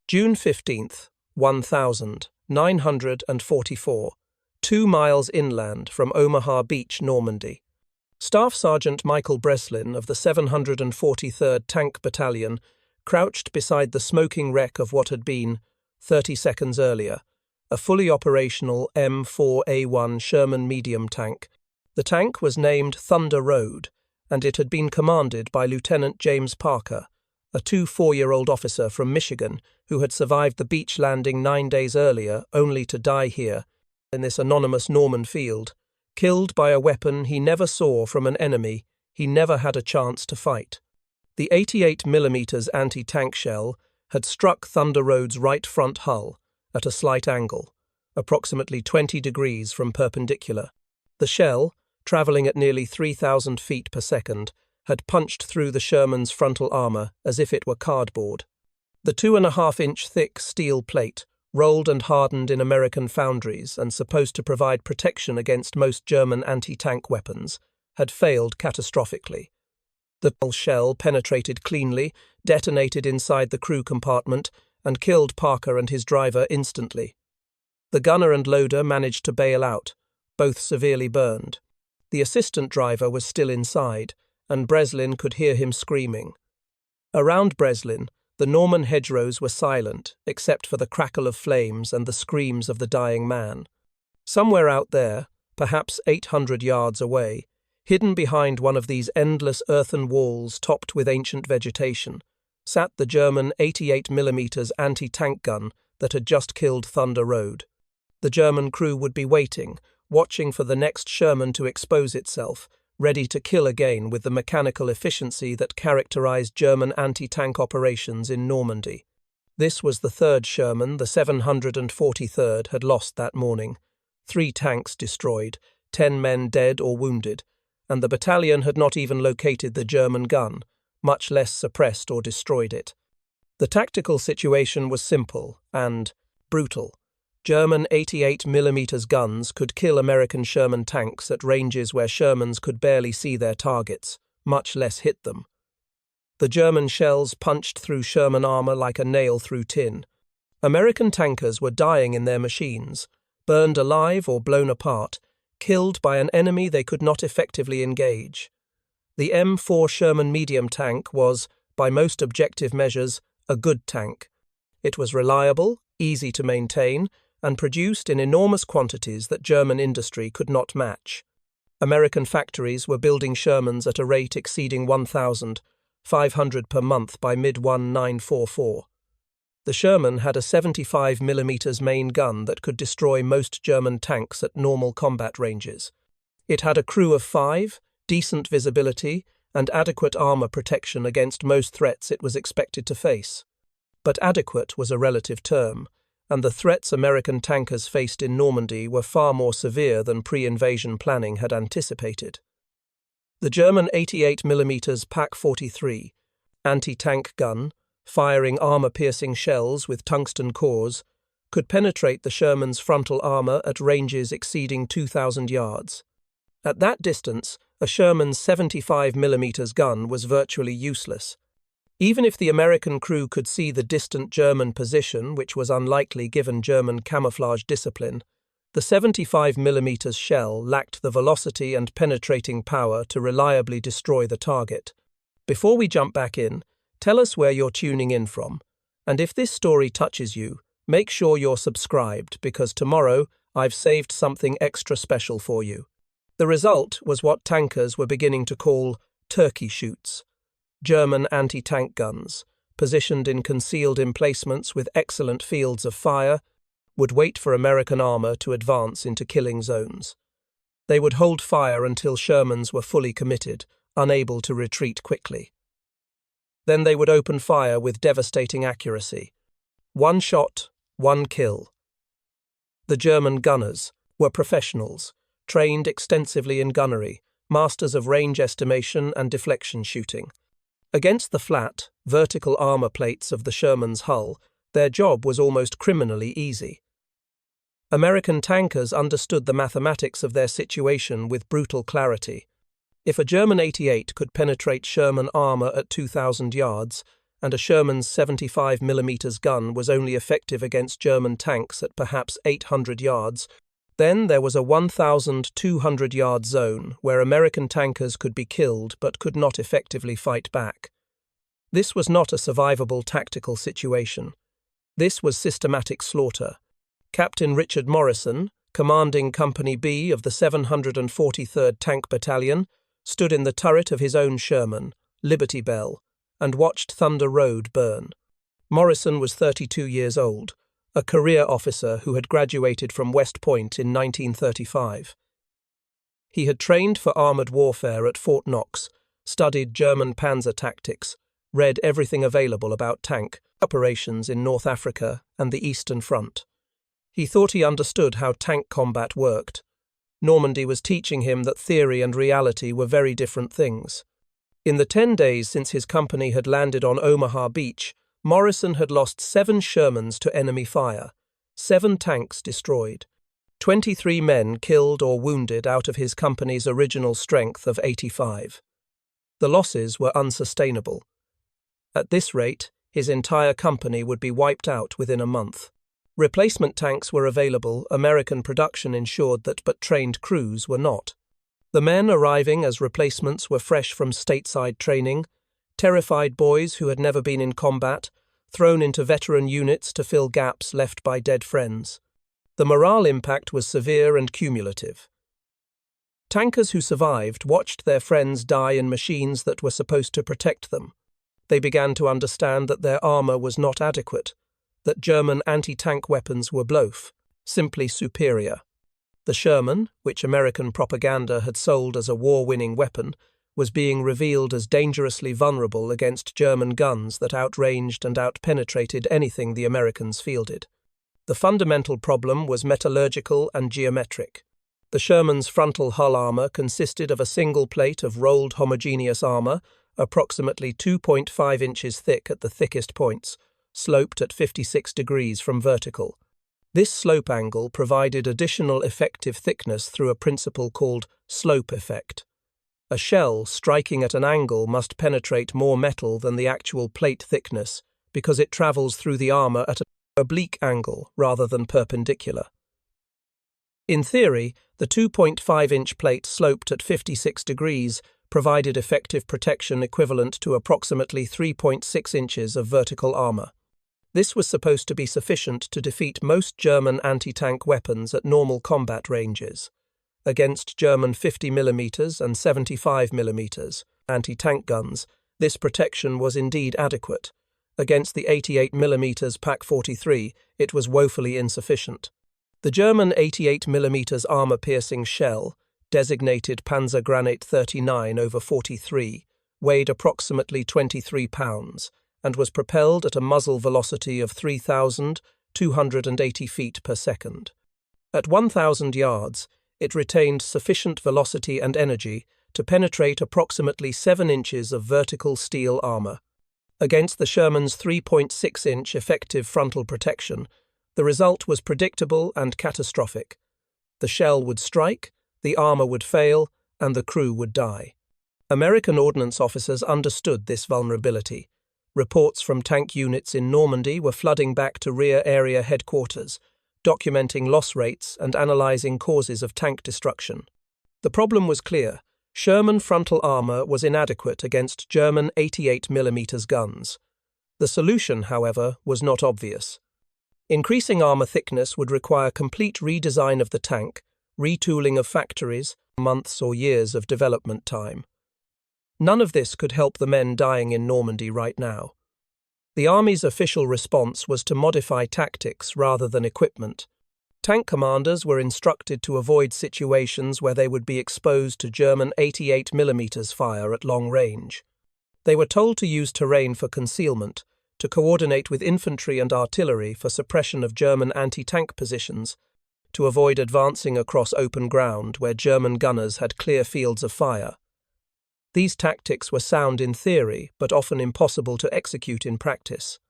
June 15th, 1944, 2 miles inland from Omaha Beach, Normandy. Staff Sergeant Michael Breslin of the 743rd Tank Battalion crouched beside the smoking wreck of what had been, 30 seconds earlier, a fully operational M4A1 Sherman medium tank. The tank was named Thunder Road, and it had been commanded by Lieutenant James Parker, a 4-year-old officer from Michigan who had survived the beach landing 9 days earlier only to die here, in this anonymous Norman field, killed by a weapon he never saw from an enemy he never had a chance to fight. The 88mm anti-tank shell had struck Thunder Road's right front hull at a slight angle, approximately 20 degrees from perpendicular. The shell, travelling at nearly 3,000 feet per second, had punched through the Sherman's frontal armour as if it were cardboard. The 2.5-inch thick steel plate, rolled and hardened in American foundries and supposed to provide protection against most German anti-tank weapons, had failed catastrophically. The shell penetrated cleanly, detonated inside the crew compartment, and killed Parker and his driver instantly. The gunner and loader managed to bail out, both severely burned. The assistant driver was still inside, and Breslin could hear him screaming. Around Breslin, the Norman hedgerows were silent, except for the crackle of flames and the screams of the dying man. Somewhere out there, perhaps 800 yards away, hidden behind one of these endless earthen walls topped with ancient vegetation, sat the German 88mm anti-tank gun that had just killed Thunder Road. The German crew would be waiting, watching for the next Sherman to expose itself, ready to kill again with the mechanical efficiency that characterized German anti-tank operations in Normandy. This was the third Sherman the 743rd had lost that morning. 3 tanks destroyed, 10 men dead or wounded, and the battalion had not even located the German gun, much less suppressed or destroyed it. The tactical situation was simple and brutal. German 88mm guns could kill American Sherman tanks at ranges where Shermans could barely see their targets, much less hit them. The German shells punched through Sherman armor like a nail through tin. American tankers were dying in their machines, burned alive or blown apart, killed by an enemy they could not effectively engage. The M4 Sherman medium tank was, by most objective measures, a good tank. It was reliable, easy to maintain, and produced in enormous quantities that German industry could not match. American factories were building Shermans at a rate exceeding 1,500 per month by mid-1944. The Sherman had a 75mm main gun that could destroy most German tanks at normal combat ranges. It had a crew of 5, decent visibility, and adequate armor protection against most threats it was expected to face. But adequate was a relative term, and the threats American tankers faced in Normandy were far more severe than pre-invasion planning had anticipated. The German 88mm PaK-43 anti-tank gun, firing armor-piercing shells with tungsten cores, could penetrate the Sherman's frontal armor at ranges exceeding 2,000 yards. At that distance, a Sherman's 75mm gun was virtually useless. Even if the American crew could see the distant German position, which was unlikely given German camouflage discipline, the 75mm shell lacked the velocity and penetrating power to reliably destroy the target. Before we jump back in, tell us where you're tuning in from, and if this story touches you, make sure you're subscribed because tomorrow I've saved something extra special for you. The result was what tankers were beginning to call turkey shoots. German anti-tank guns, positioned in concealed emplacements with excellent fields of fire, would wait for American armor to advance into killing zones. They would hold fire until Shermans were fully committed, unable to retreat quickly. Then they would open fire with devastating accuracy. 1 shot, 1 kill. The German gunners were professionals, trained extensively in gunnery, masters of range estimation and deflection shooting. Against the flat, vertical armor plates of the Sherman's hull, their job was almost criminally easy. American tankers understood the mathematics of their situation with brutal clarity. If a German 88 could penetrate Sherman armor at 2,000 yards, and a Sherman's 75mm gun was only effective against German tanks at perhaps 800 yards. Then there was a 1,200-yard zone where American tankers could be killed but could not effectively fight back. This was not a survivable tactical situation. This was systematic slaughter. Captain Richard Morrison, commanding Company B of the 743rd Tank Battalion, stood in the turret of his own Sherman, Liberty Bell, and watched Thunder Road burn. Morrison was 32 years old, a career officer who had graduated from West Point in 1935. He had trained for armoured warfare at Fort Knox, studied German panzer tactics, read everything available about tank operations in North Africa and the Eastern Front. He thought he understood how tank combat worked. Normandy was teaching him that theory and reality were very different things. In the 10 days since his company had landed on Omaha Beach, Morrison had lost 7 Shermans to enemy fire, 7 tanks destroyed, 23 men killed or wounded out of his company's original strength of 85. The losses were unsustainable. At this rate, his entire company would be wiped out within a month. Replacement tanks were available, American production ensured that, but trained crews were not. The men arriving as replacements were fresh from stateside training, terrified boys who had never been in combat, thrown into veteran units to fill gaps left by dead friends. The morale impact was severe and cumulative. Tankers who survived watched their friends die in machines that were supposed to protect them. They began to understand that their armour was not adequate, that German anti-tank weapons were bluff, simply superior. The Sherman, which American propaganda had sold as a war-winning weapon, was being revealed as dangerously vulnerable against German guns that outranged and outpenetrated anything the Americans fielded. The fundamental problem was metallurgical and geometric. The Sherman's frontal hull armour consisted of a single plate of rolled homogeneous armour, approximately 2.5 inches thick at the thickest points, sloped at 56 degrees from vertical. This slope angle provided additional effective thickness through a principle called slope effect. A shell striking at an angle must penetrate more metal than the actual plate thickness because it travels through the armour at an oblique angle rather than perpendicular. In theory, the 2.5-inch plate sloped at 56 degrees provided effective protection equivalent to approximately 3.6 inches of vertical armour. This was supposed to be sufficient to defeat most German anti-tank weapons at normal combat ranges. Against German 50mm and 75mm anti-tank guns, this protection was indeed adequate. Against the 88mm PaK-43, it was woefully insufficient. The German 88mm armour-piercing shell, designated Panzergranate 39/43, weighed approximately 23 pounds and was propelled at a muzzle velocity of 3,280 feet per second. At 1,000 yards, it retained sufficient velocity and energy to penetrate approximately 7 inches of vertical steel armour. Against the Sherman's 3.6-inch effective frontal protection, the result was predictable and catastrophic. The shell would strike, the armour would fail, and the crew would die. American ordnance officers understood this vulnerability. Reports from tank units in Normandy were flooding back to rear area headquarters, documenting loss rates and analysing causes of tank destruction. The problem was clear. Sherman frontal armour was inadequate against German 88mm guns. The solution, however, was not obvious. Increasing armour thickness would require complete redesign of the tank, retooling of factories, months or years of development time. None of this could help the men dying in Normandy right now. The Army's official response was to modify tactics rather than equipment. Tank commanders were instructed to avoid situations where they would be exposed to German 88mm fire at long range. They were told to use terrain for concealment, to coordinate with infantry and artillery for suppression of German anti-tank positions, to avoid advancing across open ground where German gunners had clear fields of fire. These tactics were sound in theory, but often impossible to execute in practice.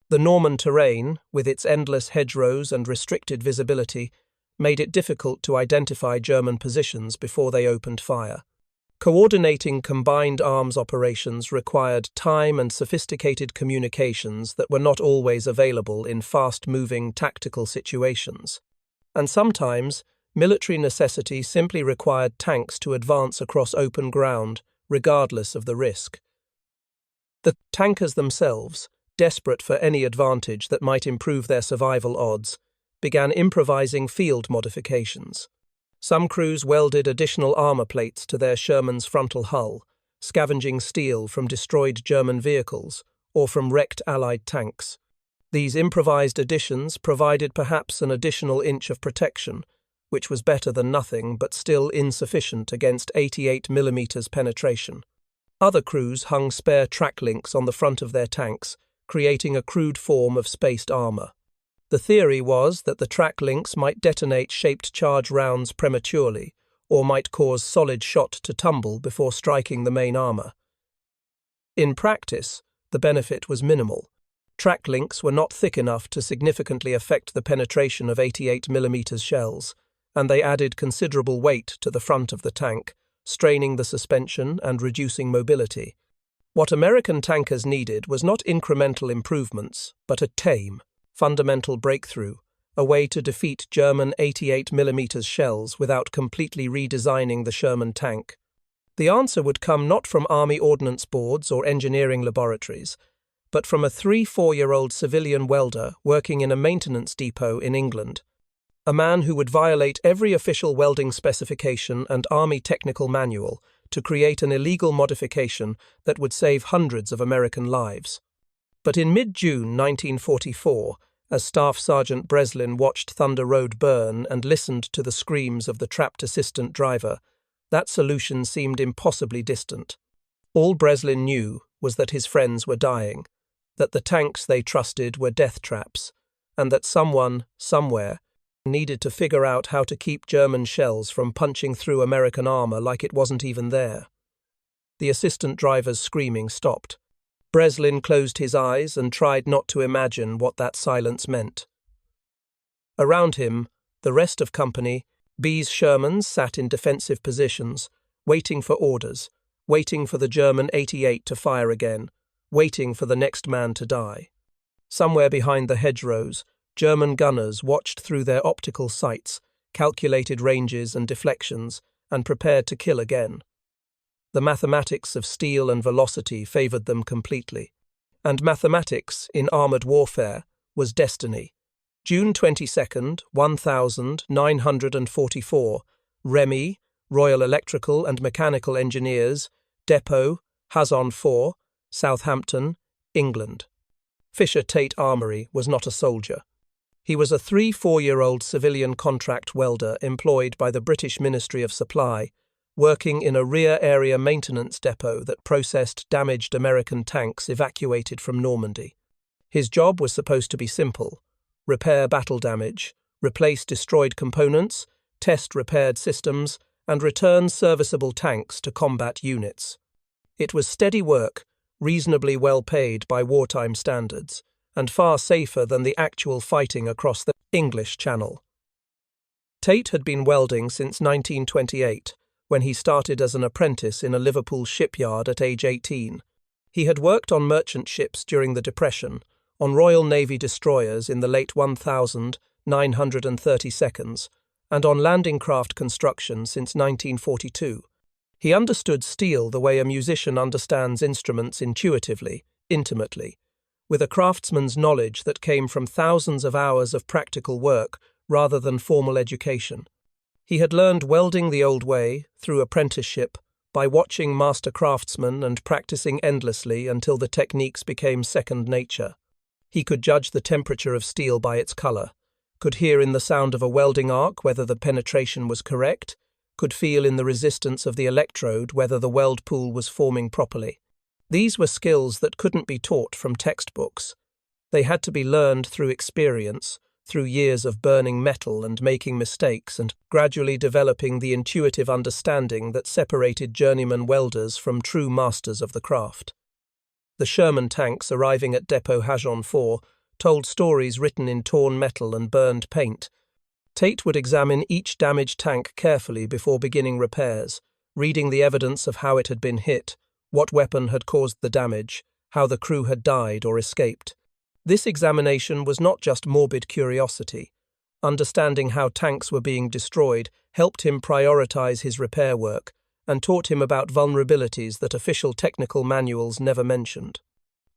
The Norman terrain, with its endless hedgerows and restricted visibility, made it difficult to identify German positions before they opened fire. Coordinating combined arms operations required time and sophisticated communications that were not always available in fast-moving tactical situations. And sometimes, military necessity simply required tanks to advance across open ground, regardless of the risk. The tankers themselves, desperate for any advantage that might improve their survival odds, began improvising field modifications. Some crews welded additional armor plates to their Sherman's frontal hull, scavenging steel from destroyed German vehicles or from wrecked Allied tanks. These improvised additions provided perhaps an additional inch of protection, which was better than nothing but still insufficient against 88mm penetration. Other crews hung spare track links on the front of their tanks, creating a crude form of spaced armor. The theory was that the track links might detonate shaped charge rounds prematurely, or might cause solid shot to tumble before striking the main armor. In practice, the benefit was minimal. Track links were not thick enough to significantly affect the penetration of 88mm shells, and they added considerable weight to the front of the tank, straining the suspension and reducing mobility. What American tankers needed was not incremental improvements, but a tame, fundamental breakthrough, a way to defeat German 88mm shells without completely redesigning the Sherman tank. The answer would come not from Army ordnance boards or engineering laboratories, but from a 3-4-year-old civilian welder working in a maintenance depot in England. A man who would violate every official welding specification and Army technical manual to create an illegal modification that would save hundreds of American lives. But in mid-June 1944, as Staff Sergeant Breslin watched Thunder Road burn and listened to the screams of the trapped assistant driver, that solution seemed impossibly distant. All Breslin knew was that his friends were dying, that the tanks they trusted were death traps, and that someone, somewhere, needed to figure out how to keep German shells from punching through American armor like it wasn't even there. The assistant driver's screaming stopped. Breslin closed his eyes and tried not to imagine what that silence meant. Around him, the rest of Company B's Shermans sat in defensive positions, waiting for orders, waiting for the German 88 to fire again, waiting for the next man to die. Somewhere behind the hedgerows, German gunners watched through their optical sights, calculated ranges and deflections, and prepared to kill again. The mathematics of steel and velocity favored them completely. And mathematics, in armored warfare, was destiny. June 22, 1944, Remy, Royal Electrical and Mechanical Engineers, Depot, Hazon 4, Southampton, England. Fisher Tate Armory was not a soldier. He was a 3-4-year-old civilian contract welder employed by the British Ministry of Supply, working in a rear area maintenance depot that processed damaged American tanks evacuated from Normandy. His job was supposed to be simple: repair battle damage, replace destroyed components, test repaired systems, and return serviceable tanks to combat units. It was steady work, reasonably well paid by wartime standards, and far safer than the actual fighting across the English Channel. Tate had been welding since 1928, when he started as an apprentice in a Liverpool shipyard at age 18. He had worked on merchant ships during the Depression, on Royal Navy destroyers in the late 1932s, and on landing craft construction since 1942. He understood steel the way a musician understands instruments intuitively, intimately, with a craftsman's knowledge that came from thousands of hours of practical work rather than formal education. He had learned welding the old way, through apprenticeship, by watching master craftsmen and practicing endlessly until the techniques became second nature. He could judge the temperature of steel by its color, could hear in the sound of a welding arc whether the penetration was correct, could feel in the resistance of the electrode whether the weld pool was forming properly. These were skills that couldn't be taught from textbooks. They had to be learned through experience, through years of burning metal and making mistakes and gradually developing the intuitive understanding that separated journeyman welders from true masters of the craft. The Sherman tanks arriving at Depot Hazon 4 told stories written in torn metal and burned paint. Tate would examine each damaged tank carefully before beginning repairs, reading the evidence of how it had been hit, what weapon had caused the damage, how the crew had died or escaped. This examination was not just morbid curiosity. Understanding how tanks were being destroyed helped him prioritize his repair work and taught him about vulnerabilities that official technical manuals never mentioned.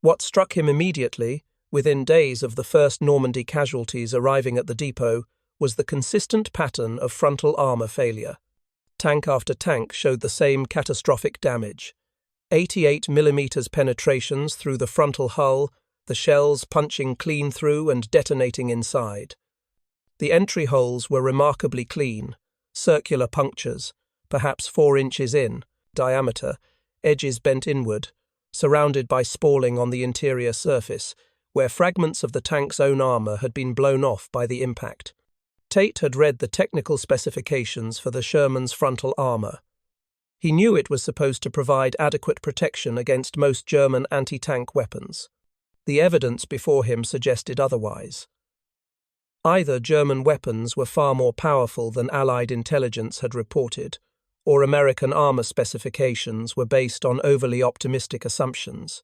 What struck him immediately, within days of the first Normandy casualties arriving at the depot, was the consistent pattern of frontal armor failure. Tank after tank showed the same catastrophic damage. 88mm penetrations through the frontal hull, the shells punching clean through and detonating inside. The entry holes were remarkably clean, circular punctures, perhaps 4 inches in diameter, edges bent inward, surrounded by spalling on the interior surface, where fragments of the tank's own armor had been blown off by the impact. Tate had read the technical specifications for the Sherman's frontal armor. He knew it was supposed to provide adequate protection against most German anti-tank weapons. The evidence before him suggested otherwise. Either German weapons were far more powerful than Allied intelligence had reported, or American armor specifications were based on overly optimistic assumptions.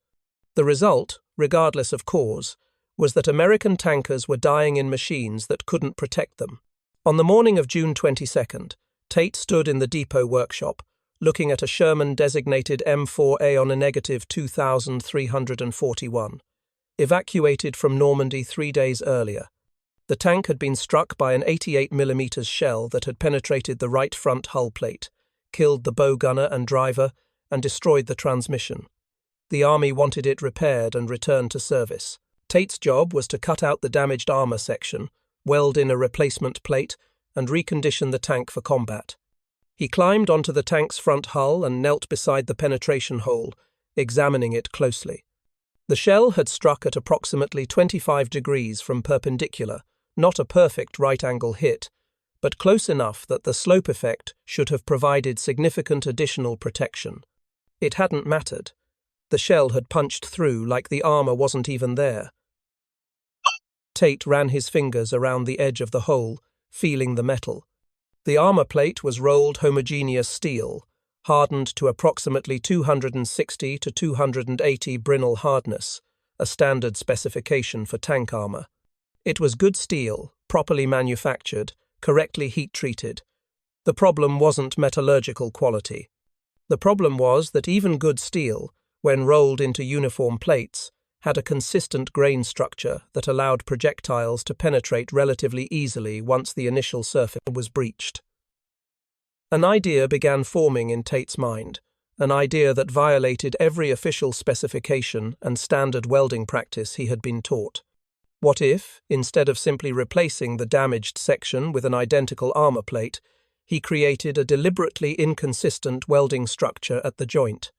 The result, regardless of cause, was that American tankers were dying in machines that couldn't protect them. On the morning of June 22nd, Tate stood in the depot workshop, looking at a Sherman designated M4A on a negative 2,341, evacuated from Normandy 3 days earlier. The tank had been struck by an 88mm shell that had penetrated the right front hull plate, killed the bow gunner and driver, and destroyed the transmission. The Army wanted it repaired and returned to service. Tate's job was to cut out the damaged armor section, weld in a replacement plate, and recondition the tank for combat. He climbed onto the tank's front hull and knelt beside the penetration hole, examining it closely. The shell had struck at approximately 25 degrees from perpendicular, not a perfect right-angle hit, but close enough that the slope effect should have provided significant additional protection. It hadn't mattered. The shell had punched through like the armor wasn't even there. Tate ran his fingers around the edge of the hole, feeling the metal. The armor plate was rolled homogeneous steel, hardened to approximately 260 to 280 Brinell hardness, a standard specification for tank armor. It was good steel, properly manufactured, correctly heat-treated. The problem wasn't metallurgical quality. The problem was that even good steel, when rolled into uniform plates, had a consistent grain structure that allowed projectiles to penetrate relatively easily once the initial surface was breached. An idea began forming in Tate's mind, an idea that violated every official specification and standard welding practice he had been taught. What if, instead of simply replacing the damaged section with an identical armor plate, he created a deliberately inconsistent welding structure at the joint?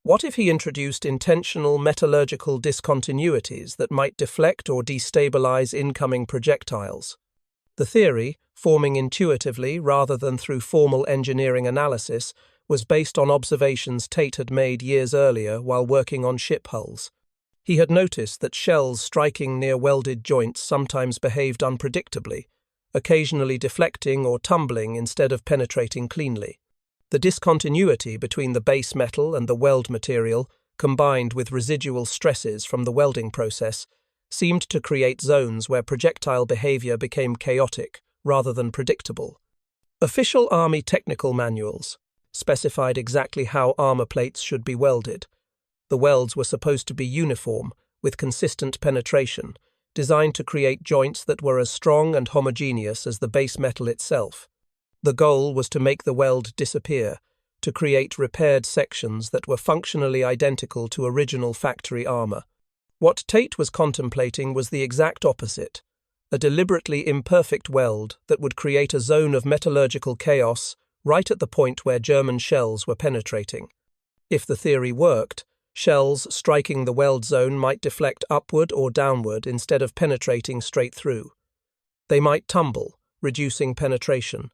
What if he introduced intentional metallurgical discontinuities that might deflect or destabilize incoming projectiles? The theory, forming intuitively rather than through formal engineering analysis, was based on observations Tate had made years earlier while working on ship hulls. He had noticed that shells striking near welded joints sometimes behaved unpredictably, occasionally deflecting or tumbling instead of penetrating cleanly. The discontinuity between the base metal and the weld material, combined with residual stresses from the welding process, seemed to create zones where projectile behavior became chaotic rather than predictable. Official Army technical manuals specified exactly how armor plates should be welded. The welds were supposed to be uniform, with consistent penetration, designed to create joints that were as strong and homogeneous as the base metal itself. The goal was to make the weld disappear, to create repaired sections that were functionally identical to original factory armor. What Tate was contemplating was the exact opposite, a deliberately imperfect weld that would create a zone of metallurgical chaos right at the point where German shells were penetrating. If the theory worked, shells striking the weld zone might deflect upward or downward instead of penetrating straight through. They might tumble, reducing penetration.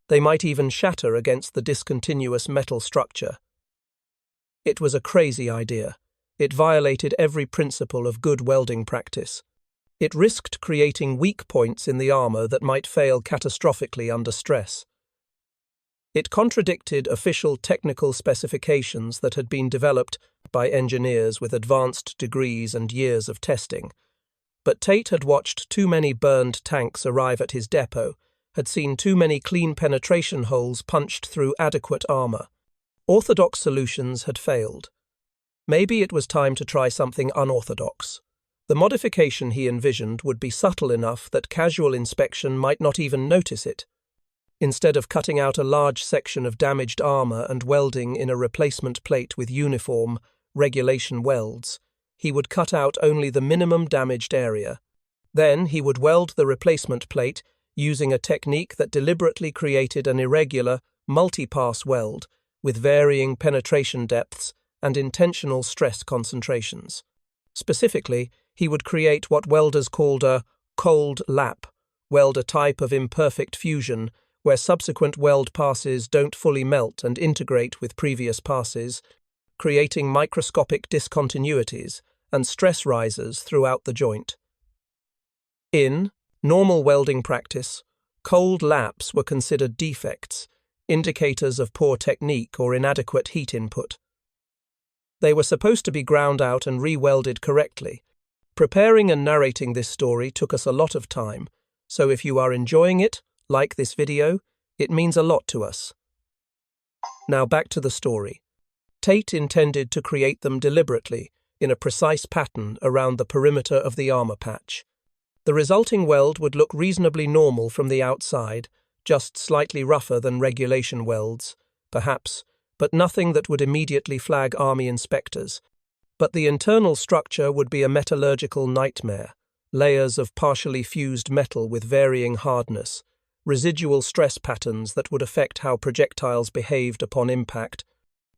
They might even shatter against the discontinuous metal structure. It was a crazy idea. It violated every principle of good welding practice. It risked creating weak points in the armor that might fail catastrophically under stress. It contradicted official technical specifications that had been developed by engineers with advanced degrees and years of testing. But Tate had watched too many burned tanks arrive at his depot, had seen too many clean penetration holes punched through adequate armor. Orthodox solutions had failed. Maybe it was time to try something unorthodox. The modification he envisioned would be subtle enough that casual inspection might not even notice it. Instead of cutting out a large section of damaged armor and welding in a replacement plate with uniform, regulation welds, he would cut out only the minimum damaged area. Then he would weld the replacement plate using a technique that deliberately created an irregular, multi-pass weld with varying penetration depths and intentional stress concentrations. Specifically, he would create what welders called a cold lap, weld a type of imperfect fusion where subsequent weld passes don't fully melt and integrate with previous passes, creating microscopic discontinuities and stress risers throughout the joint. In normal welding practice, cold laps were considered defects, indicators of poor technique or inadequate heat input. They were supposed to be ground out and re-welded correctly. Preparing and narrating this story took us a lot of time, so if you are enjoying it, like this video, it means a lot to us. Now back to the story. Tate intended to create them deliberately, in a precise pattern around the perimeter of the armor patch. The resulting weld would look reasonably normal from the outside, just slightly rougher than regulation welds, perhaps, but nothing that would immediately flag army inspectors. But the internal structure would be a metallurgical nightmare, layers of partially fused metal with varying hardness, residual stress patterns that would affect how projectiles behaved upon impact,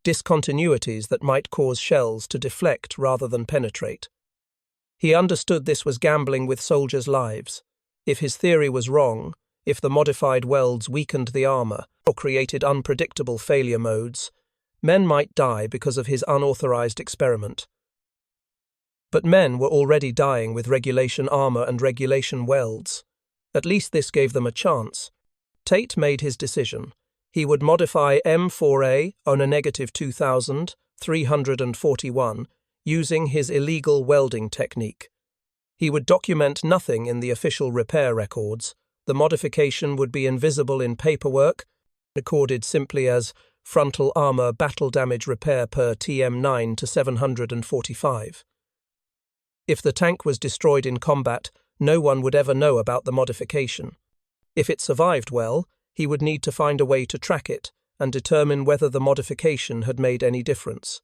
discontinuities that might cause shells to deflect rather than penetrate. He understood this was gambling with soldiers' lives. If his theory was wrong, if the modified welds weakened the armor or created unpredictable failure modes, men might die because of his unauthorized experiment. But men were already dying with regulation armor and regulation welds. At least this gave them a chance. Tate made his decision. He would modify M4A on a -2341 using his illegal welding technique. He would document nothing in the official repair records. The modification would be invisible in paperwork, recorded simply as frontal armor battle damage repair per TM9 to 745. If the tank was destroyed in combat, no one would ever know about the modification. If it survived well, he would need to find a way to track it and determine whether the modification had made any difference.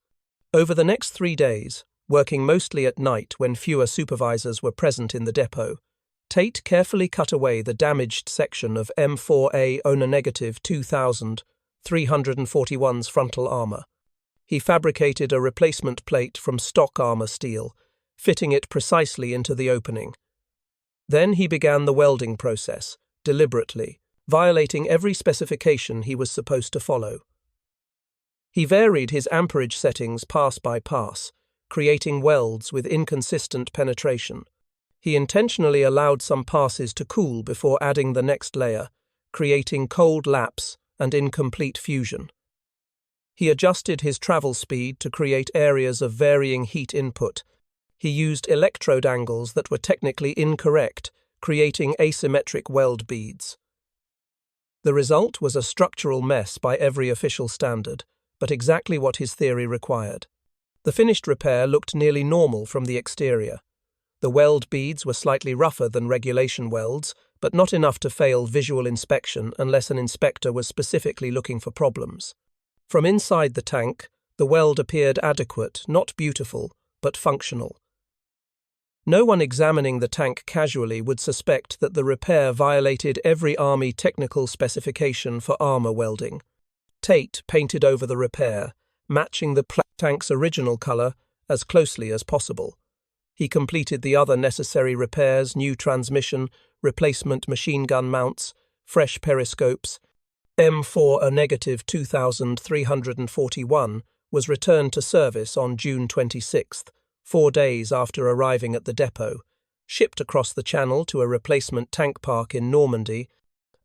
Over the next 3 days, working mostly at night when fewer supervisors were present in the depot, Tate carefully cut away the damaged section of M4A on a -2341's frontal armor. He fabricated a replacement plate from stock armor steel, fitting it precisely into the opening. Then he began the welding process, deliberately, violating every specification he was supposed to follow. He varied his amperage settings pass by pass, creating welds with inconsistent penetration. He intentionally allowed some passes to cool before adding the next layer, creating cold laps and incomplete fusion. He adjusted his travel speed to create areas of varying heat input. He used electrode angles that were technically incorrect, creating asymmetric weld beads. The result was a structural mess by every official standard, but exactly what his theory required. The finished repair looked nearly normal from the exterior. The weld beads were slightly rougher than regulation welds, but not enough to fail visual inspection unless an inspector was specifically looking for problems. From inside the tank, the weld appeared adequate, not beautiful, but functional. No one examining the tank casually would suspect that the repair violated every Army technical specification for armor welding. Tate painted over the repair, matching the tank's original color as closely as possible. He completed the other necessary repairs: new transmission, replacement machine gun mounts, fresh periscopes. M4 a -2341 was returned to service on June 26th, 4 days after arriving at the depot, shipped across the channel to a replacement tank park in Normandy,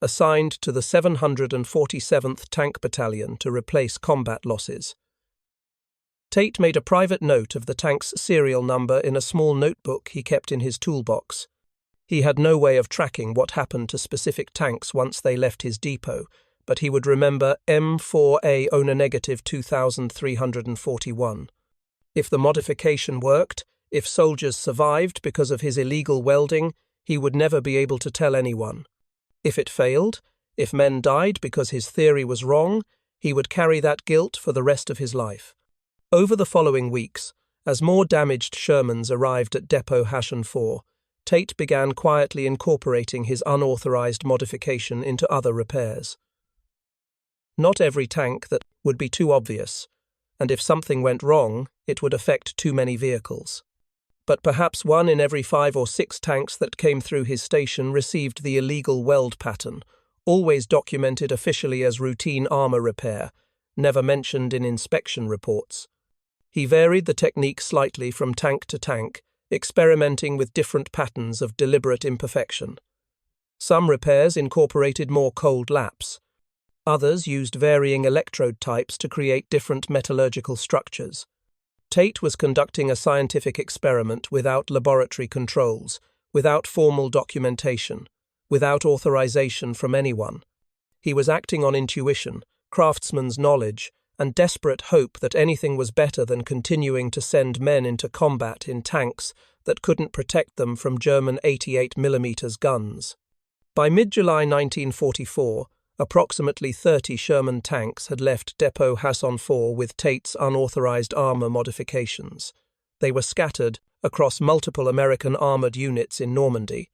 assigned to the 747th Tank Battalion to replace combat losses. Tate made a private note of the tank's serial number in a small notebook he kept in his toolbox. He had no way of tracking what happened to specific tanks once they left his depot, but he would remember M4A owner negative 2341. If the modification worked, if soldiers survived because of his illegal welding, he would never be able to tell anyone. If it failed, if men died because his theory was wrong, he would carry that guilt for the rest of his life. Over the following weeks, as more damaged Shermans arrived at Depot Hashan 4, Tate began quietly incorporating his unauthorized modification into other repairs. Not every tank that would be too obvious, and if something went wrong, it would affect too many vehicles. But perhaps 1 in every 5 or 6 tanks that came through his station received the illegal weld pattern, always documented officially as routine armor repair, never mentioned in inspection reports. He varied the technique slightly from tank to tank, experimenting with different patterns of deliberate imperfection. Some repairs incorporated more cold laps. Others used varying electrode types to create different metallurgical structures. Tate was conducting a scientific experiment without laboratory controls, without formal documentation, without authorization from anyone. He was acting on intuition, craftsman's knowledge, and desperate hope that anything was better than continuing to send men into combat in tanks that couldn't protect them from German 88mm guns. By mid-July 1944, approximately 30 Sherman tanks had left Depot Hassan 4 with Tate's unauthorized armor modifications. They were scattered across multiple American armored units in Normandy,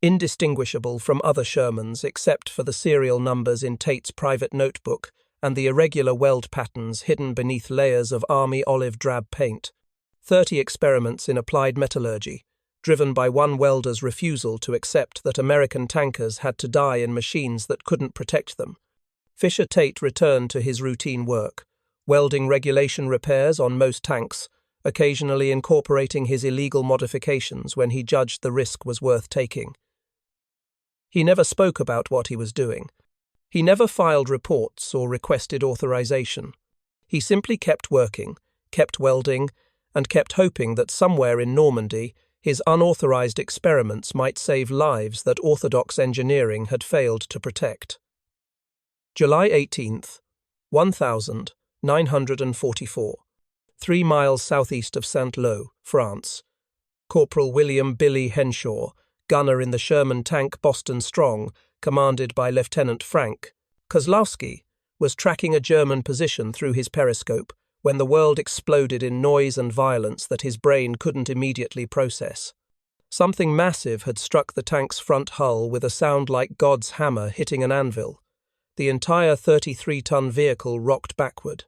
indistinguishable from other Shermans except for the serial numbers in Tate's private notebook and the irregular weld patterns hidden beneath layers of army olive drab paint. 30 experiments in applied metallurgy, driven by one welder's refusal to accept that American tankers had to die in machines that couldn't protect them. Fisher Tate returned to his routine work, welding regulation repairs on most tanks, occasionally incorporating his illegal modifications when he judged the risk was worth taking. He never spoke about what he was doing. He never filed reports or requested authorization. He simply kept working, kept welding, and kept hoping that somewhere in Normandy his unauthorized experiments might save lives that orthodox engineering had failed to protect. July 18th, 1944. 3 miles southeast of Saint-Lô, France. Corporal William Billy Henshaw, gunner in the Sherman tank Boston Strong, commanded by Lieutenant Frank Kozlowski, was tracking a German position through his periscope when the world exploded in noise and violence that his brain couldn't immediately process. Something massive had struck the tank's front hull with a sound like God's hammer hitting an anvil. The entire 33-ton vehicle rocked backward.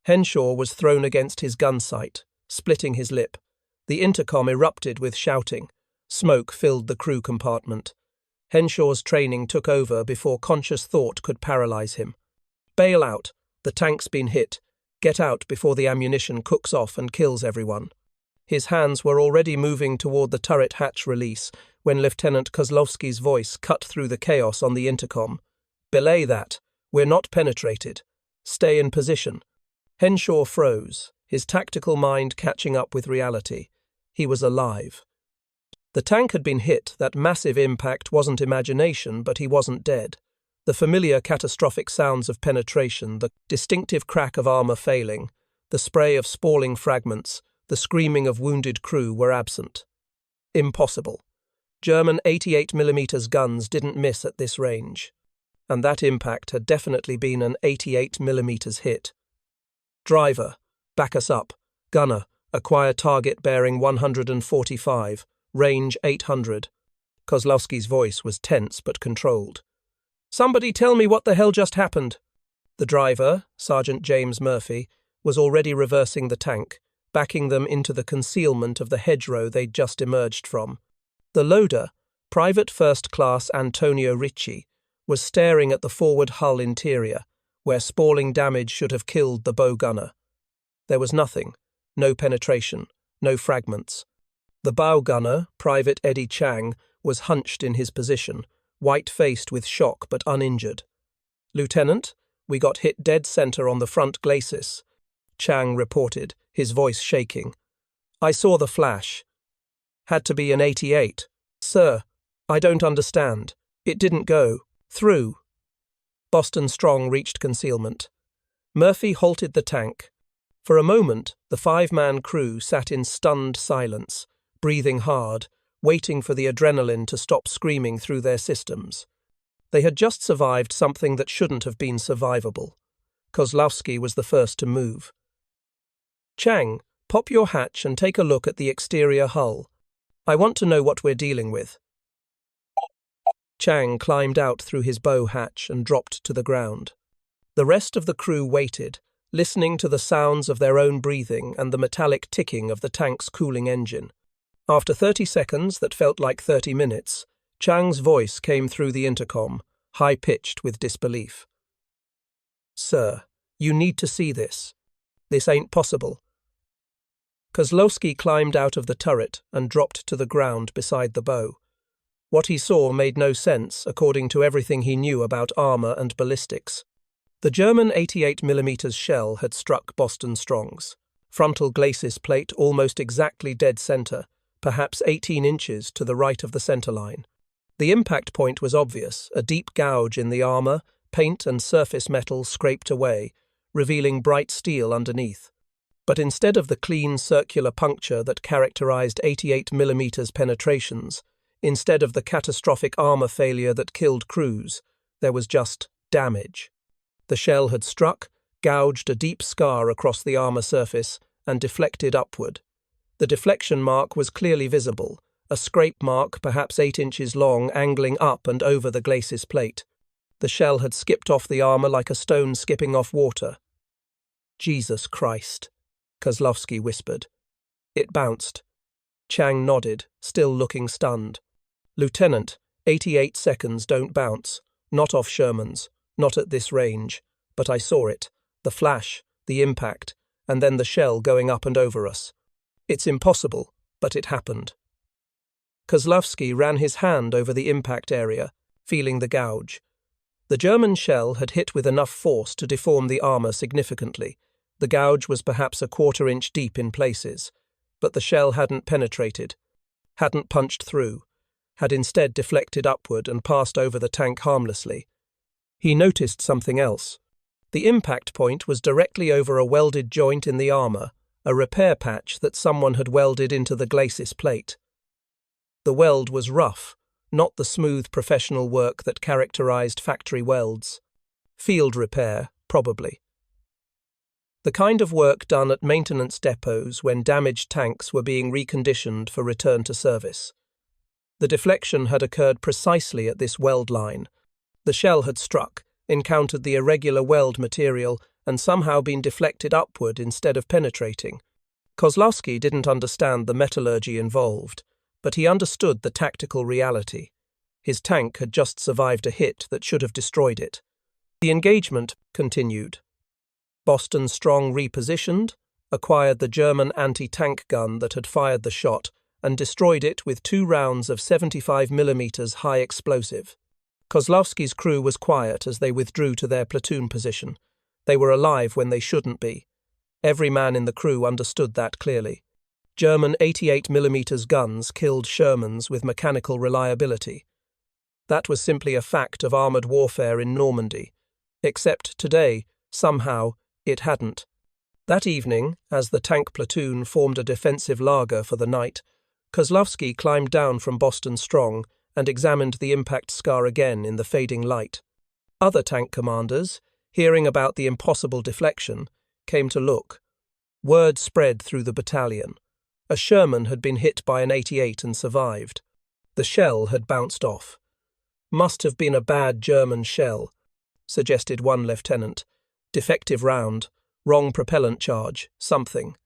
Henshaw was thrown against his gun sight, splitting his lip. The intercom erupted with shouting. Smoke filled the crew compartment. Henshaw's training took over before conscious thought could paralyze him. Bail out. The tank's been hit. Get out before the ammunition cooks off and kills everyone. His hands were already moving toward the turret hatch release when Lieutenant Kozlowski's voice cut through the chaos on the intercom. Belay that. We're not penetrated. Stay in position. Henshaw froze, his tactical mind catching up with reality. He was alive. The tank had been hit. That massive impact wasn't imagination, but he wasn't dead. The familiar catastrophic sounds of penetration, the distinctive crack of armor failing, the spray of spalling fragments, the screaming of wounded crew were absent. Impossible. German 88mm guns didn't miss at this range. And that impact had definitely been an 88mm hit. Driver, back us up. Gunner, acquire target bearing 145, range 800. Kozlowski's voice was tense but controlled. Somebody tell me what the hell just happened. The driver, Sergeant James Murphy, was already reversing the tank, backing them into the concealment of the hedgerow they'd just emerged from. The loader, Private First Class Antonio Ricci, was staring at the forward hull interior, where spalling damage should have killed the bow gunner. There was nothing, no penetration, no fragments. The bow gunner, Private Eddie Chang, was hunched in his position, white-faced with shock but uninjured. "Lieutenant, we got hit dead center on the front glacis," Chang reported, his voice shaking. "I saw the flash. Had to be an 88. Sir, I don't understand. It didn't go through." Boston Strong reached concealment. Murphy halted the tank. For a moment, the 5-man crew sat in stunned silence, breathing hard, waiting for the adrenaline to stop screaming through their systems. They had just survived something that shouldn't have been survivable. Kozlowski was the first to move. "Chang, pop your hatch and take a look at the exterior hull. I want to know what we're dealing with." Chang climbed out through his bow hatch and dropped to the ground. The rest of the crew waited, listening to the sounds of their own breathing and the metallic ticking of the tank's cooling engine. After 30 seconds that felt like 30 minutes, Chang's voice came through the intercom, high-pitched with disbelief. "Sir, you need to see this. This ain't possible." Kozlowski climbed out of the turret and dropped to the ground beside the bow. What he saw made no sense according to everything he knew about armor and ballistics. The German 88mm shell had struck Boston Strong's frontal glacis plate almost exactly dead center, perhaps 18 inches to the right of the center line. The impact point was obvious, a deep gouge in the armor, paint and surface metal scraped away, revealing bright steel underneath. But instead of the clean circular puncture that characterized 88mm penetrations, instead of the catastrophic armor failure that killed crews, there was just damage. The shell had struck, gouged a deep scar across the armor surface, and deflected upward. The deflection mark was clearly visible, a scrape mark perhaps 8 inches long angling up and over the glacis plate. The shell had skipped off the armor like a stone skipping off water. "Jesus Christ," Kozlowski whispered. It bounced. Chang nodded, still looking stunned. "Lieutenant, 88 seconds don't bounce. Not off Shermans. Not at this range. But I saw it. The flash, the impact, and then the shell going up and over us. It's impossible, but it happened." Kozlowski ran his hand over the impact area, feeling the gouge. The German shell had hit with enough force to deform the armor significantly. The gouge was perhaps a 1/4 inch deep in places, but the shell hadn't penetrated, hadn't punched through, had instead deflected upward and passed over the tank harmlessly. He noticed something else. The impact point was directly over a welded joint in the armor, a repair patch that someone had welded into the glacis plate. The weld was rough, not the smooth professional work that characterized factory welds. Field repair, probably. The kind of work done at maintenance depots when damaged tanks were being reconditioned for return to service. The deflection had occurred precisely at this weld line. The shell had struck, encountered the irregular weld material, and somehow been deflected upward instead of penetrating. Kozlowski didn't understand the metallurgy involved, but he understood the tactical reality. His tank had just survived a hit that should have destroyed it. The engagement continued. Boston Strong repositioned, acquired the German anti-tank gun that had fired the shot, and destroyed it with 2 rounds of 75mm high explosive. Kozlowski's crew was quiet as they withdrew to their platoon position. They were alive when they shouldn't be. Every man in the crew understood that clearly. German 88mm guns killed Shermans with mechanical reliability. That was simply a fact of armoured warfare in Normandy. Except today, somehow, it hadn't. That evening, as the tank platoon formed a defensive laager for the night, Kozlowski climbed down from Boston Strong and examined the impact scar again in the fading light. Other tank commanders, hearing about the impossible deflection, came to look. Word spread through the battalion. A Sherman had been hit by an 88 and survived. The shell had bounced off. "Must have been a bad German shell," suggested one lieutenant. "Defective round, wrong propellant charge, something.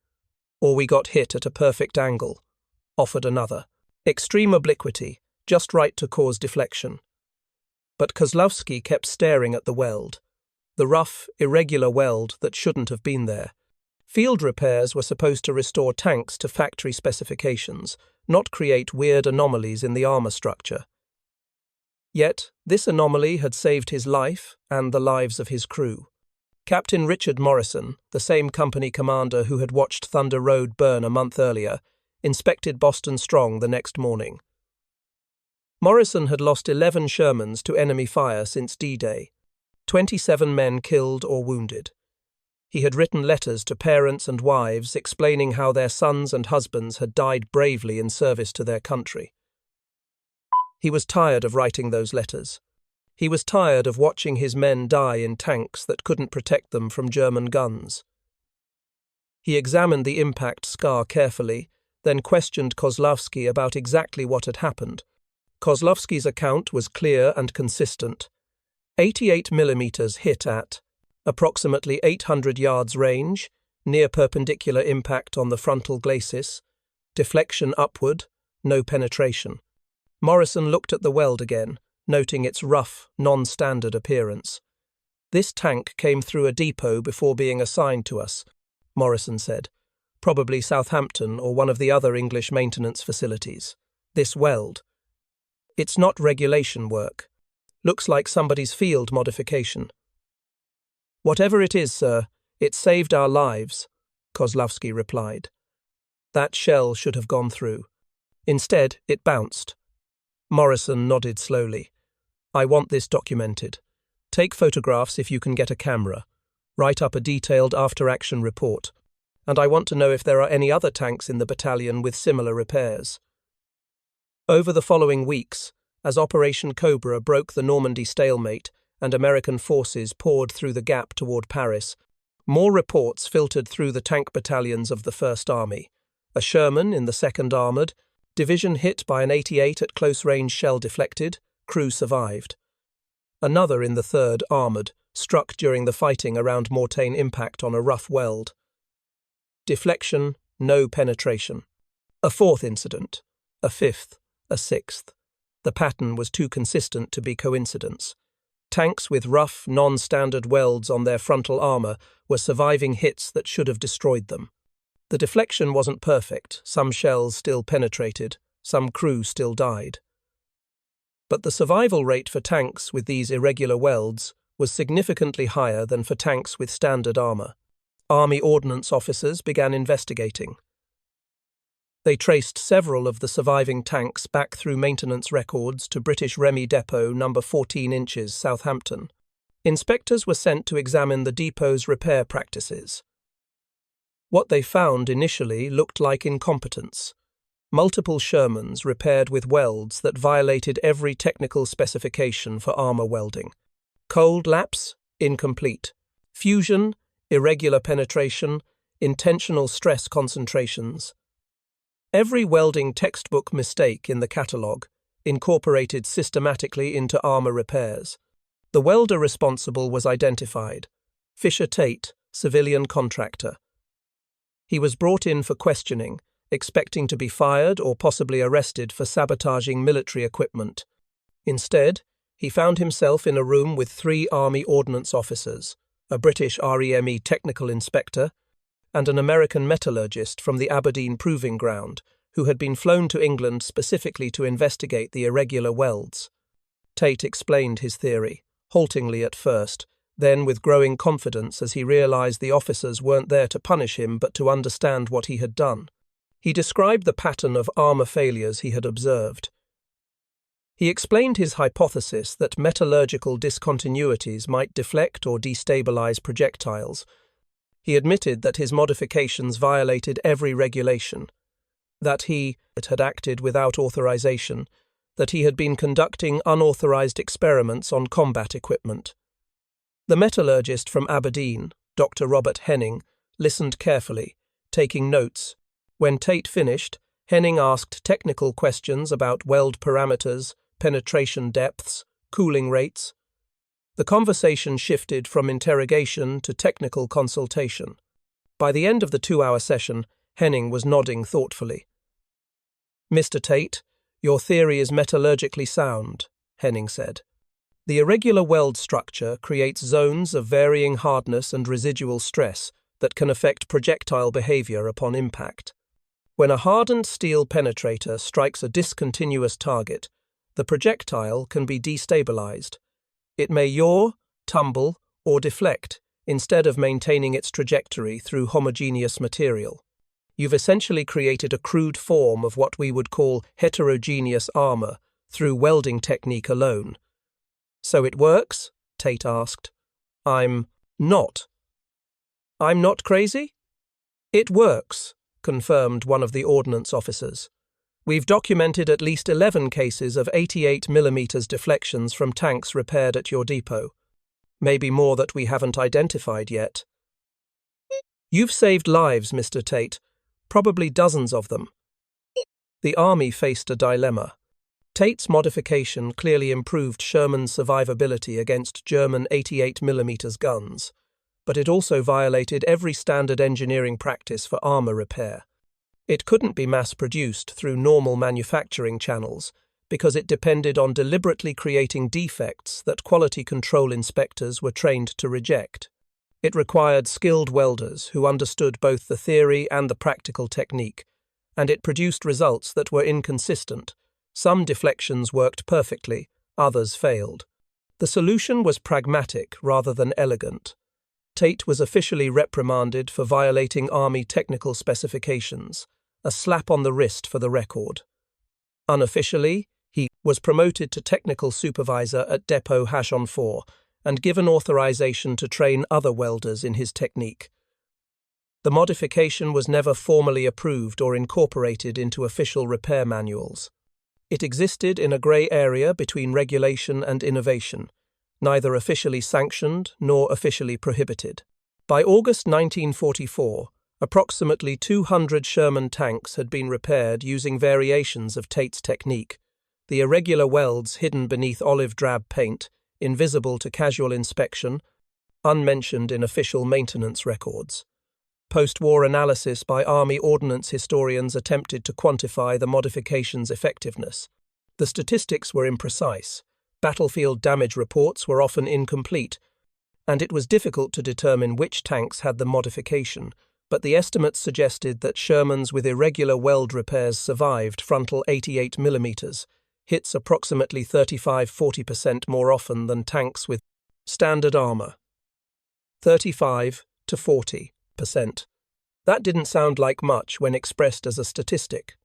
Or we got hit at a perfect angle," offered another. "Extreme obliquity, just right to cause deflection." But Kozlowski kept staring at the weld. The rough, irregular weld that shouldn't have been there. Field repairs were supposed to restore tanks to factory specifications, not create weird anomalies in the armor structure. Yet, this anomaly had saved his life and the lives of his crew. Captain Richard Morrison, the same company commander who had watched Thunder Road burn a month earlier, inspected Boston Strong the next morning. Morrison had lost 11 Shermans to enemy fire since D-Day, 27 men killed or wounded. He had written letters to parents and wives explaining how their sons and husbands had died bravely in service to their country. He was tired of writing those letters. He was tired of watching his men die in tanks that couldn't protect them from German guns. He examined the impact scar carefully, then questioned Kozlowski about exactly what had happened. Kozlowski's account was clear and consistent. 88 millimeters hit at approximately 800 yards range, near perpendicular impact on the frontal glacis, deflection upward, no penetration. Morrison looked at the weld again, noting its rough, non-standard appearance. "This tank came through a depot before being assigned to us," Morrison said. "Probably Southampton or one of the other English maintenance facilities. This weld. It's not regulation work. Looks like somebody's field modification." "Whatever it is, sir, it saved our lives," Kozlowski replied. "That shell should have gone through. Instead, it bounced." Morrison nodded slowly. "I want this documented. Take photographs if you can get a camera. Write up a detailed after-action report. And I want to know if there are any other tanks in the battalion with similar repairs." Over the following weeks, as Operation Cobra broke the Normandy stalemate and American forces poured through the gap toward Paris, more reports filtered through the tank battalions of the First Army. A Sherman in the 2nd Armoured, division hit by an 88 at close-range shell deflected, crew survived. Another in the 3rd Armoured, struck during the fighting around Mortain impact on a rough weld. Deflection, no penetration. A 4th incident, a 5th, a 6th. The pattern was too consistent to be coincidence. Tanks with rough, non-standard welds on their frontal armour were surviving hits that should have destroyed them. The deflection wasn't perfect, some shells still penetrated, some crew still died. But the survival rate for tanks with these irregular welds was significantly higher than for tanks with standard armour. Army ordnance officers began investigating. They traced several of the surviving tanks back through maintenance records to British Remy Depot No. 14 inches, Southampton. Inspectors were sent to examine the depot's repair practices. What they found initially looked like incompetence. Multiple Shermans repaired with welds that violated every technical specification for armour welding. Cold lapse, incomplete. Fusion, irregular penetration, intentional stress concentrations. Every welding textbook mistake in the catalogue, incorporated systematically into armour repairs. The welder responsible was identified. Fisher Tate, civilian contractor. He was brought in for questioning, expecting to be fired or possibly arrested for sabotaging military equipment. Instead, he found himself in a room with 3 Army Ordnance officers, a British REME technical inspector, and an American metallurgist from the Aberdeen Proving Ground, who had been flown to England specifically to investigate the irregular welds. Tate explained his theory, haltingly at first, then with growing confidence as he realized the officers weren't there to punish him but to understand what he had done. He described the pattern of armour failures he had observed. He explained his hypothesis that metallurgical discontinuities might deflect or destabilize projectiles. He admitted that his modifications violated every regulation, that he had acted without authorization, that he had been conducting unauthorized experiments on combat equipment. The metallurgist from Aberdeen, Dr. Robert Henning, listened carefully, taking notes. When Tate finished, Henning asked technical questions about weld parameters, penetration depths, cooling rates. The conversation shifted from interrogation to technical consultation. By the end of the 2-hour session, Henning was nodding thoughtfully. "Mr. Tate, your theory is metallurgically sound," Henning said. "The irregular weld structure creates zones of varying hardness and residual stress that can affect projectile behavior upon impact. When a hardened steel penetrator strikes a discontinuous target, the projectile can be destabilized. It may yaw, tumble, or deflect, instead of maintaining its trajectory through homogeneous material. You've essentially created a crude form of what we would call heterogeneous armor through welding technique alone. So it works? Tate asked. I'm not crazy? It works, confirmed one of the ordnance officers. We've documented at least 11 cases of 88mm deflections from tanks repaired at your depot. Maybe more that we haven't identified yet. You've saved lives, Mr. Tate. Probably dozens of them. The Army faced a dilemma. Tate's modification clearly improved Sherman's survivability against German 88mm guns, but it also violated every standard engineering practice for armor repair. It couldn't be mass-produced through normal manufacturing channels because it depended on deliberately creating defects that quality control inspectors were trained to reject. It required skilled welders who understood both the theory and the practical technique, and it produced results that were inconsistent. Some deflections worked perfectly, others failed. The solution was pragmatic rather than elegant. Tate was officially reprimanded for violating Army technical specifications, a slap on the wrist for the record. Unofficially, he was promoted to technical supervisor at Depot Hachon-4 and given authorization to train other welders in his technique. The modification was never formally approved or incorporated into official repair manuals. It existed in a grey area between regulation and innovation, neither officially sanctioned nor officially prohibited. By August 1944, approximately 200 Sherman tanks had been repaired using variations of Tate's technique, the irregular welds hidden beneath olive drab paint, invisible to casual inspection, unmentioned in official maintenance records. Post-war analysis by Army ordnance historians attempted to quantify the modification's effectiveness. The statistics were imprecise, battlefield damage reports were often incomplete, and it was difficult to determine which tanks had the modification, but the estimates suggested that Shermans with irregular weld repairs survived frontal 88mm, hits approximately 35–40% more often than tanks with standard armor. 35 to 40%. That didn't sound like much when expressed as a statistic.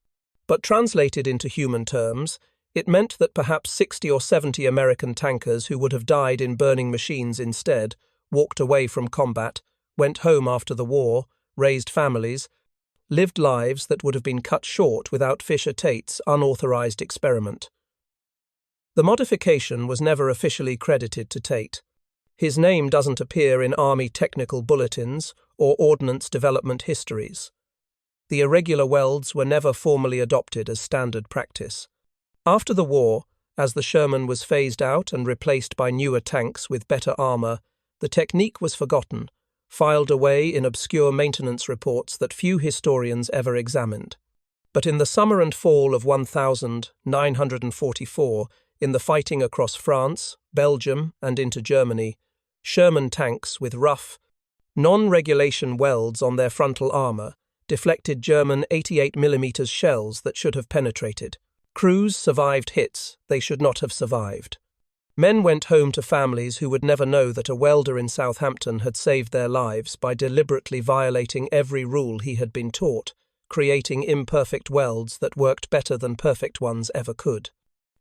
But translated into human terms, it meant that perhaps 60 or 70 American tankers who would have died in burning machines instead walked away from combat, went home after the war, raised families, lived lives that would have been cut short without Fisher-Tate's unauthorized experiment. The modification was never officially credited to Tate. His name doesn't appear in Army technical bulletins or ordnance development histories. The irregular welds were never formally adopted as standard practice. After the war, as the Sherman was phased out and replaced by newer tanks with better armor, the technique was forgotten, filed away in obscure maintenance reports that few historians ever examined. But in the summer and fall of 1944, in the fighting across France, Belgium, and into Germany, Sherman tanks with rough, non-regulation welds on their frontal armor deflected German 88mm shells that should have penetrated. Crews survived hits they should not have survived. Men went home to families who would never know that a welder in Southampton had saved their lives by deliberately violating every rule he had been taught, creating imperfect welds that worked better than perfect ones ever could.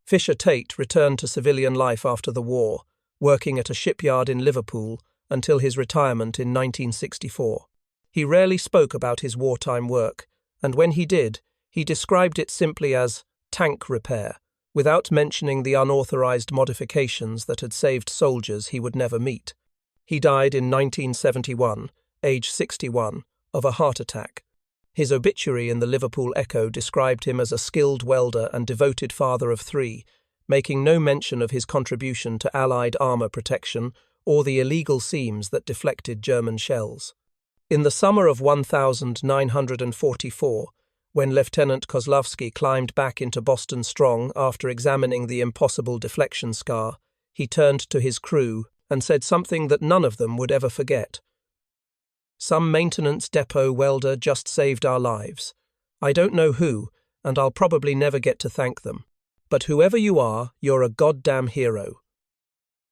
Fisher-Tate returned to civilian life after the war, working at a shipyard in Liverpool until his retirement in 1964. He rarely spoke about his wartime work, and when he did, he described it simply as tank repair, without mentioning the unauthorized modifications that had saved soldiers he would never meet. He died in 1971, age 61, of a heart attack. His obituary in the Liverpool Echo described him as a skilled welder and devoted father of 3, making no mention of his contribution to Allied armor protection or the illegal seams that deflected German shells. In the summer of 1944, when Lieutenant Kozlowski climbed back into Boston Strong after examining the impossible deflection scar, he turned to his crew and said something that none of them would ever forget. "Some maintenance depot welder just saved our lives. I don't know who, and I'll probably never get to thank them. But whoever you are, you're a goddamn hero.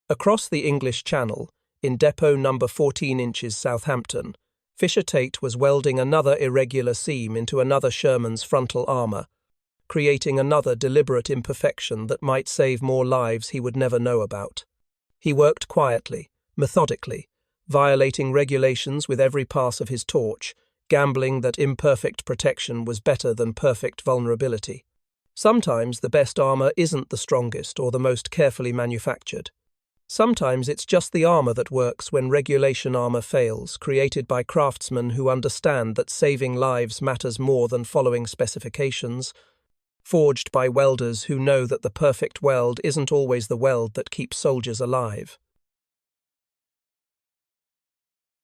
Across the English Channel, in depot number 14 inches Southampton, Fisher-Tate was welding another irregular seam into another Sherman's frontal armour, creating another deliberate imperfection that might save more lives he would never know about. He worked quietly, methodically, violating regulations with every pass of his torch, gambling that imperfect protection was better than perfect vulnerability. Sometimes the best armour isn't the strongest or the most carefully manufactured. Sometimes it's just the armour that works when regulation armour fails, created by craftsmen who understand that saving lives matters more than following specifications, forged by welders who know that the perfect weld isn't always the weld that keeps soldiers alive.